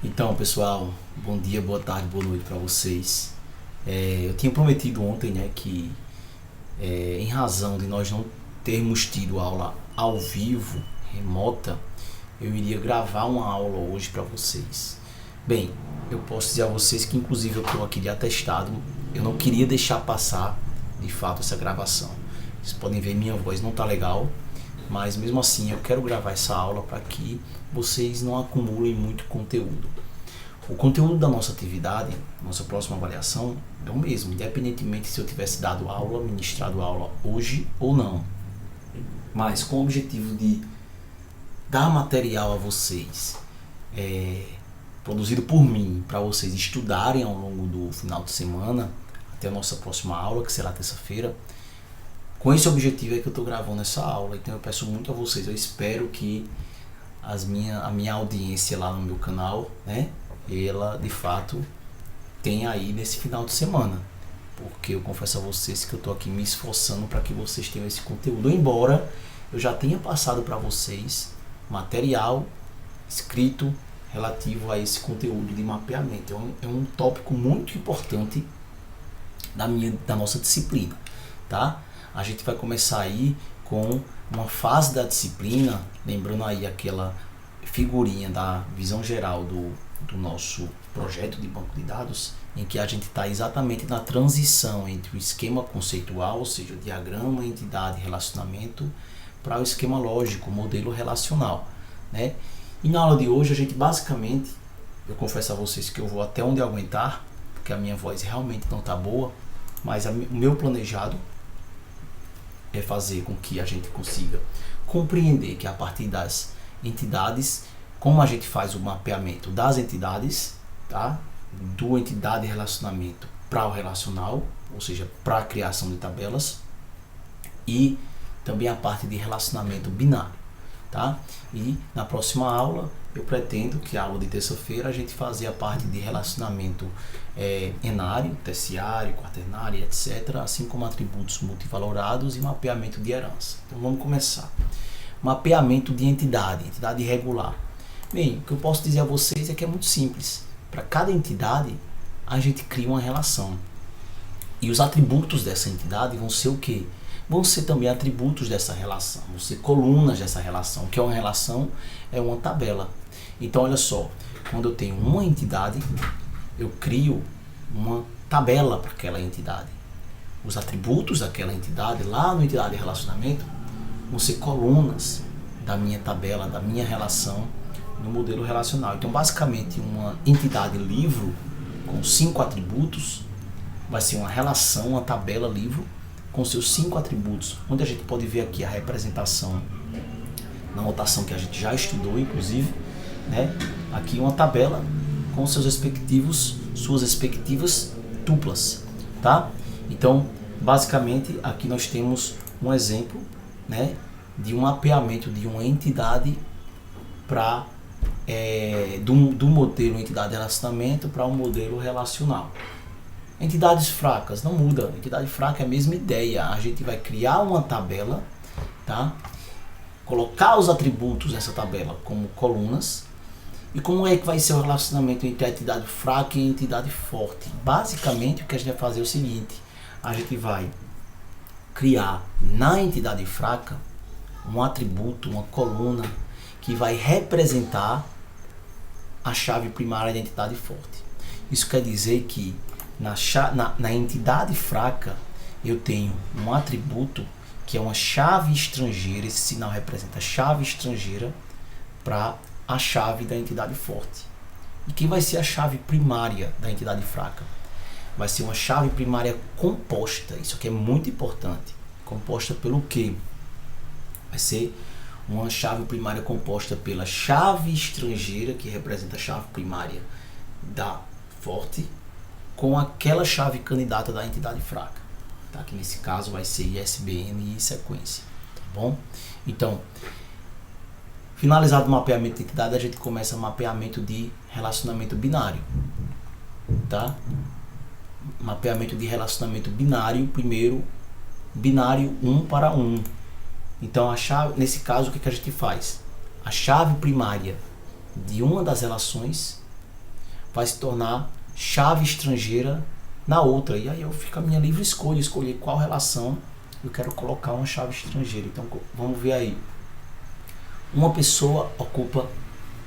Então, pessoal, bom dia, boa tarde, boa noite para vocês. Eu tinha prometido ontem, né, que em razão de nós não termos tido aula ao vivo, remota, eu iria gravar uma aula hoje para vocês. Bem, eu posso dizer a vocês que inclusive eu estou aqui de atestado, eu não queria deixar passar de fato essa gravação. Vocês podem ver minha voz não tá legal, mas mesmo assim eu quero gravar essa aula para que vocês não acumulem muito conteúdo. O conteúdo da nossa atividade, nossa próxima avaliação, é o mesmo, independentemente se eu tivesse dado aula, ministrado aula hoje ou não. Mas com o objetivo de dar material a vocês, produzido por mim, para vocês estudarem ao longo do final de semana, até a nossa próxima aula, que será terça-feira. Com esse objetivo é que eu estou gravando essa aula, então eu peço muito a vocês, eu espero que a minha audiência lá no meu canal, né, ela de fato tenha aí nesse final de semana, porque eu confesso a vocês que eu estou aqui me esforçando para que vocês tenham esse conteúdo, embora eu já tenha passado para vocês material escrito relativo a esse conteúdo de mapeamento. É um tópico muito importante da nossa disciplina, tá? A gente vai começar aí com uma fase da disciplina, lembrando aí aquela figurinha da visão geral do nosso projeto de banco de dados, em que a gente está exatamente na transição entre o esquema conceitual, ou seja, o diagrama, entidade, relacionamento, para o esquema lógico, modelo relacional, né? E na aula de hoje a gente basicamente, eu confesso a vocês que eu vou até onde eu aguentar, porque a minha voz realmente não está boa, mas o meu planejado é fazer com que a gente consiga compreender que a partir das entidades, como a gente faz o mapeamento das entidades, tá? Do entidade e relacionamento para o relacional, ou seja, para a criação de tabelas, e também a parte de relacionamento binário, tá? E na próxima aula eu pretendo que a aula de terça-feira a gente fazer a parte de relacionamento enário, terciário, quaternário, etc., assim como atributos multivalorados e mapeamento de herança. Então vamos começar. Mapeamento de entidade regular. Bem, o que eu posso dizer a vocês é que é muito simples. Para cada entidade a gente cria uma relação. E os atributos dessa entidade vão ser o quê? Vão ser também atributos dessa relação, vão ser colunas dessa relação. O que é uma relação? É uma tabela. Então olha só, quando eu tenho uma entidade, eu crio uma tabela para aquela entidade. Os atributos daquela entidade, lá no entidade de relacionamento, vão ser colunas da minha tabela, da minha relação no modelo relacional. Então basicamente uma entidade livro com 5 atributos vai ser uma relação, uma tabela livro com seus 5 atributos, onde a gente pode ver aqui a representação na notação que a gente já estudou, inclusive, né? Aqui uma tabela com suas respectivas tuplas, tá? Então, basicamente, aqui nós temos um exemplo, né, de um mapeamento de uma entidade para do modelo entidade de relacionamento para um modelo relacional. Entidades fracas, não muda. Entidade fraca é a mesma ideia. A gente vai criar uma tabela, tá? Colocar os atributos dessa tabela como colunas. E como é que vai ser o relacionamento entre a entidade fraca e a entidade forte? Basicamente, o que a gente vai fazer é o seguinte. A gente vai criar na entidade fraca um atributo, uma coluna, que vai representar a chave primária da entidade forte. Isso quer dizer que na entidade fraca eu tenho um atributo que é uma chave estrangeira. Esse sinal representa a chave estrangeira para a chave da entidade forte. E quem vai ser a chave primária da entidade fraca? Vai ser uma chave primária composta. Isso aqui é muito importante. Composta pelo quê? Vai ser uma chave primária composta pela chave estrangeira, que representa a chave primária da forte, com aquela chave candidata da entidade fraca, tá? Que nesse caso vai ser ISBN e sequência, tá bom? Então, finalizado o mapeamento de entidade, a gente começa o mapeamento de relacionamento binário, tá? Mapeamento de relacionamento binário, primeiro, binário 1 para 1. Então, nesse caso, o que a gente faz? A chave primária de uma das relações vai se tornar chave estrangeira na outra. E aí eu fico a minha livre escolha, escolher qual relação eu quero colocar uma chave estrangeira. Então vamos ver aí. Uma pessoa ocupa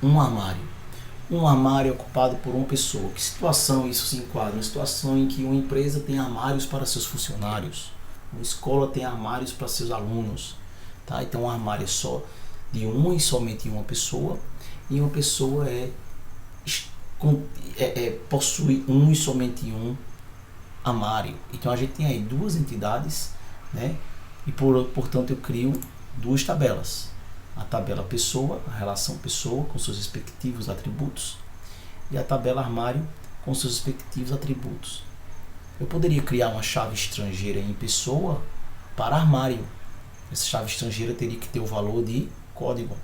um armário. Um armário ocupado por uma pessoa. Que situação isso se enquadra? Uma situação em que uma empresa tem armários para seus funcionários. Uma escola tem armários para seus alunos. Tá? Então um armário é só de uma e somente uma pessoa. E uma pessoa possui um e somente um armário. Então a gente tem aí duas entidades, né? E portanto eu crio duas tabelas. A tabela pessoa, a relação pessoa com seus respectivos atributos, e a tabela armário com seus respectivos atributos. Eu poderia criar uma chave estrangeira em pessoa para armário. Essa chave estrangeira teria que ter o valor de código.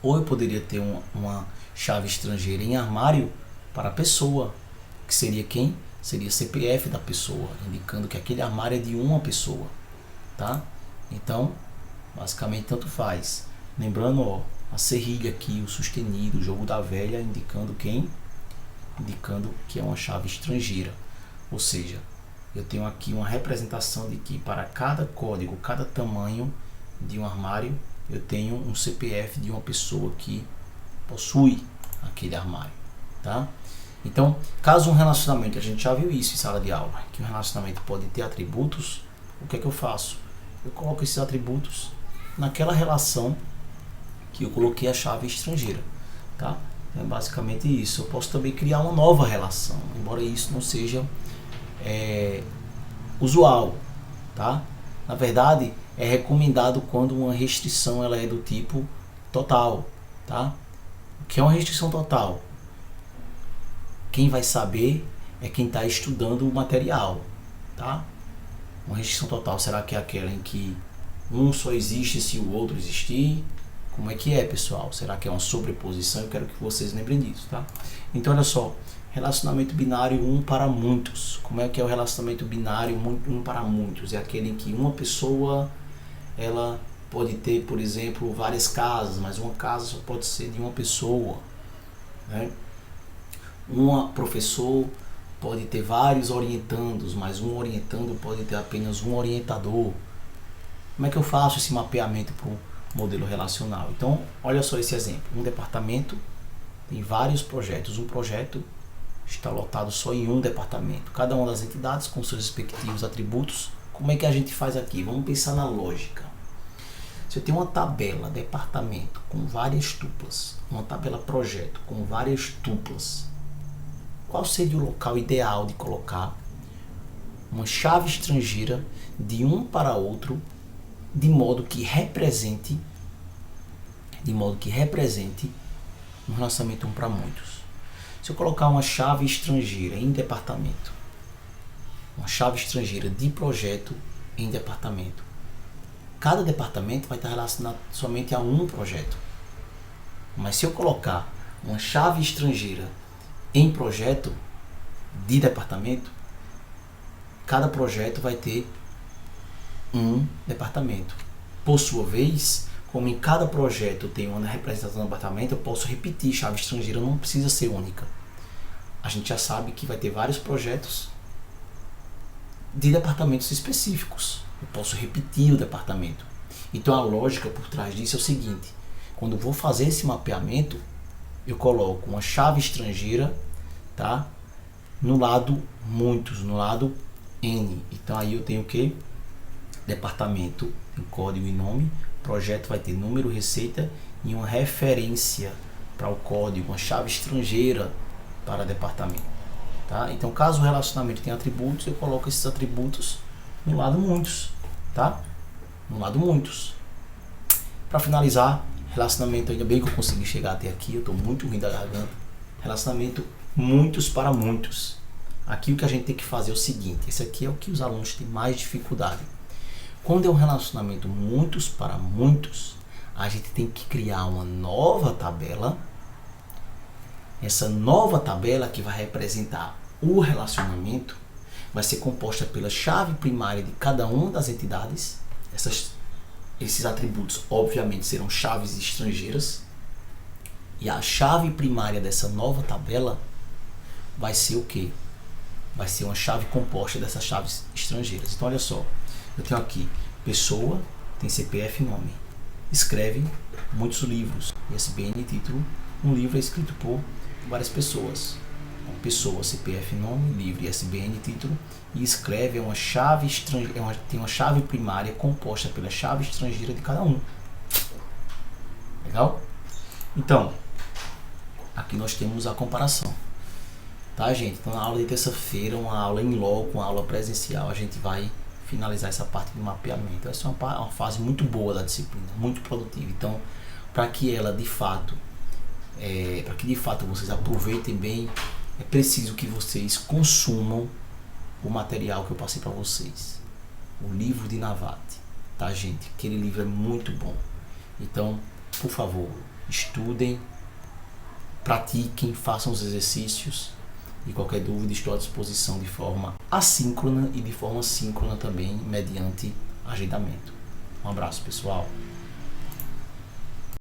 Ou eu poderia ter uma chave estrangeira em armário para a pessoa, que seria quem? Seria CPF da pessoa, indicando que aquele armário é de uma pessoa, tá? Então, basicamente tanto faz. Lembrando, ó, a serrilha aqui, o sustenido, o jogo da velha, indicando quem? Indicando que é uma chave estrangeira. Ou seja, eu tenho aqui uma representação de que para cada código, cada tamanho de um armário, eu tenho um CPF de uma pessoa que possui aquele armário, tá? Então, caso um relacionamento, a gente já viu isso em sala de aula, que um relacionamento pode ter atributos, o que é que eu faço? Eu coloco esses atributos naquela relação que eu coloquei a chave estrangeira, tá? É basicamente isso. Eu posso também criar uma nova relação, embora isso não seja usual, tá? Na verdade, é recomendado quando uma restrição ela é do tipo total, tá? O que é uma restrição total? Quem vai saber é quem está estudando o material, tá? Uma restrição total, será que é aquela em que um só existe se o outro existir? Como é que é, pessoal? Será que é uma sobreposição? Eu quero que vocês lembrem disso, tá? Então, olha só, relacionamento binário um para muitos. Como é que é o relacionamento binário um para muitos? É aquele em que uma pessoa, ela pode ter, por exemplo, várias casas, mas uma casa só pode ser de uma pessoa, né? Um professor pode ter vários orientandos, mas um orientando pode ter apenas um orientador. Como é que eu faço esse mapeamento para o modelo relacional? Então, olha só esse exemplo. Um departamento tem vários projetos. Um projeto está lotado só em um departamento. Cada uma das entidades com seus respectivos atributos. Como é que a gente faz aqui? Vamos pensar na lógica. Se eu tenho uma tabela departamento com várias tuplas, uma tabela projeto com várias tuplas, qual seria o local ideal de colocar uma chave estrangeira de um para outro, de modo que represente um relacionamento um para muitos? Se eu colocar uma chave estrangeira em departamento, uma chave estrangeira de projeto em departamento, cada departamento vai estar relacionado somente a um projeto. Mas se eu colocar uma chave estrangeira em projeto de departamento, cada projeto vai ter um departamento. Por sua vez, como em cada projeto tem uma representação do departamento, eu posso repetir chave estrangeira, não precisa ser única. A gente já sabe que vai ter vários projetos de departamentos específicos. Eu posso repetir o departamento. Então a lógica por trás disso é o seguinte: quando eu vou fazer esse mapeamento, eu coloco uma chave estrangeira, tá? No lado muitos, no lado N. Então aí eu tenho o que? Departamento em código e nome, projeto vai ter número, receita e uma referência para o código, uma chave estrangeira para departamento, tá? Então caso o relacionamento tenha atributos, eu coloco esses atributos no lado muitos, tá? No lado muitos. Para finalizar, relacionamento, ainda bem que eu consegui chegar até aqui, eu estou muito ruim da garganta. Relacionamento muitos para muitos. Aqui o que a gente tem que fazer é o seguinte, esse aqui é o que os alunos têm mais dificuldade. Quando é um relacionamento muitos para muitos, a gente tem que criar uma nova tabela. Essa nova tabela que vai representar o relacionamento vai ser composta pela chave primária de cada uma das entidades. Esses atributos, obviamente, serão chaves estrangeiras. E a chave primária dessa nova tabela vai ser o quê? Vai ser uma chave composta dessas chaves estrangeiras. Então olha só, eu tenho aqui pessoa, tem CPF e nome. Escreve muitos livros. ISBN e título. Um livro é escrito por várias pessoas. Então, pessoa, CPF, nome, livro, ISBN, título. E escreve é uma chave estrangeira, tem uma chave primária composta pela chave estrangeira de cada um. Legal? Então, aqui nós temos a comparação. Tá, gente? Então, na aula de terça-feira, uma aula em loco, uma aula presencial, a gente vai finalizar essa parte de mapeamento. Essa é uma fase muito boa da disciplina, muito produtiva. Então, para que ela de fato, para que de fato vocês aproveitem bem, é preciso que vocês consumam o material que eu passei para vocês. O livro de Navate, tá, gente? Aquele livro é muito bom. Então, por favor, estudem, pratiquem, façam os exercícios. E qualquer dúvida estou à disposição de forma assíncrona e de forma síncrona também, mediante agendamento. Um abraço, pessoal.